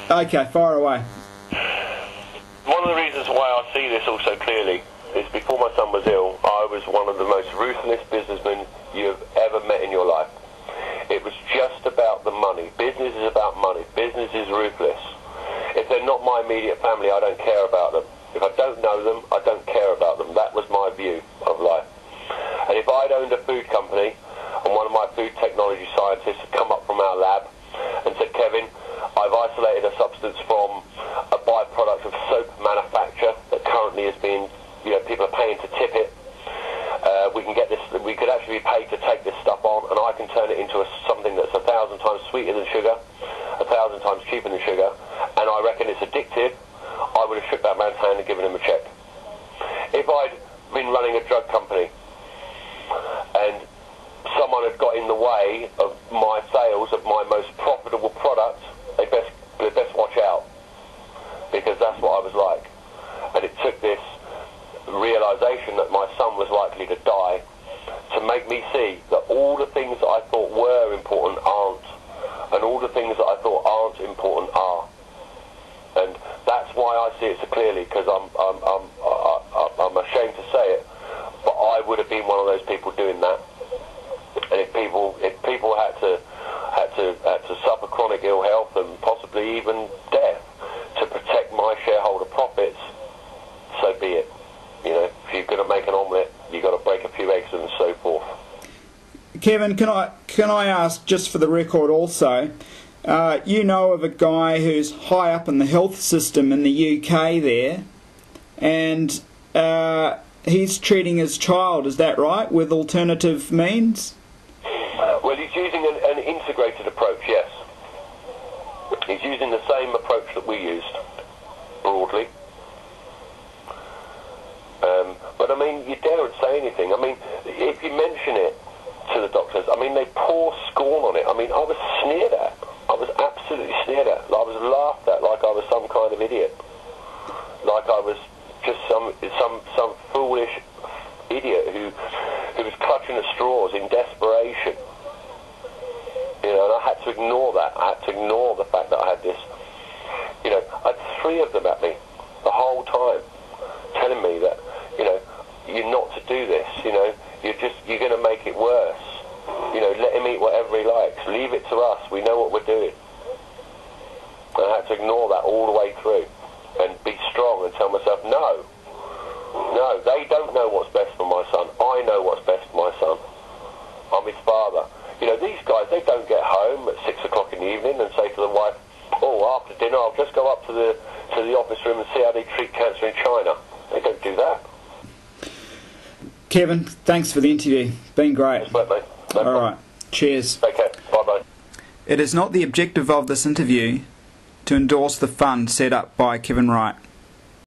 Okay, fire away. One of the reasons why I see this also clearly is before my son was ill, I was one of the most ruthless businessmen you've ever met in your life. It was just about the money. Business is about money. Business is ruthless. If they're not my immediate family, I don't care about them. If I don't know them, I don't care about them. That was my view of life. And if I'd owned a food company and one of my food technology scientists had come up from our lab and said, Kevin, I've isolated a substance from a byproduct of soap manufacture that currently is being, people are paying to tip it. We can get this. We could actually be paid to take this stuff on, and I can turn it into something that's 1,000 times sweeter than sugar, 1,000 times cheaper than sugar, and I reckon it's addictive. I would have shook that man's hand and given him a check. If I'd been running a drug company and someone had got in the way of my sales of my most profitable product, they best watch out, because that's what I was like. And it took this realization that my son was likely to die to make me see that all the things that I thought were important aren't, and all the things that I thought aren't important are. And that's why I see it so clearly, because I'm ashamed to say it, but I would have been one of those people doing that. And if people had to suffer chronic ill health and possibly even death to protect my shareholder profits, so be it. If you're going to make an omelette, you've got to break a few eggs and so forth. Kevin, can I ask, just for the record also, you know of a guy who's high up in the health system in the UK there, and he's treating his child, is that right, with alternative means? Well, he's using an integrated approach, yes. He's using the same approach that we used, broadly. But I mean, you daren't say anything. I mean, if you mention it to the doctors, I mean, they pour scorn on it. I mean, I was sneered at. I was absolutely sneered at. I was laughed at like I was some kind of idiot. Like I was just some foolish idiot who was clutching at straws in desperation. And I had to ignore that. I had to ignore the fact that I had this. I had 3 of them at me the whole time, telling me that, you're not to do this, you're going to make it worse. Let him eat whatever he likes. Leave it to us. We know what we're doing. And I had to ignore that all the way through and be strong and tell myself, no, they don't know what's best for my son. I know what's best for my son. I'm his father. These guys, they don't get home at 6 o'clock in the evening and say to the wife, after dinner I'll just go up to the office room and see how they treat cancer in China. They don't do that. Kevin, thanks for the interview. Been great. That's right, mate. No All right. Cheers. Take care. Bye-bye. It is not the objective of this interview to endorse the fund set up by Kevin Wright.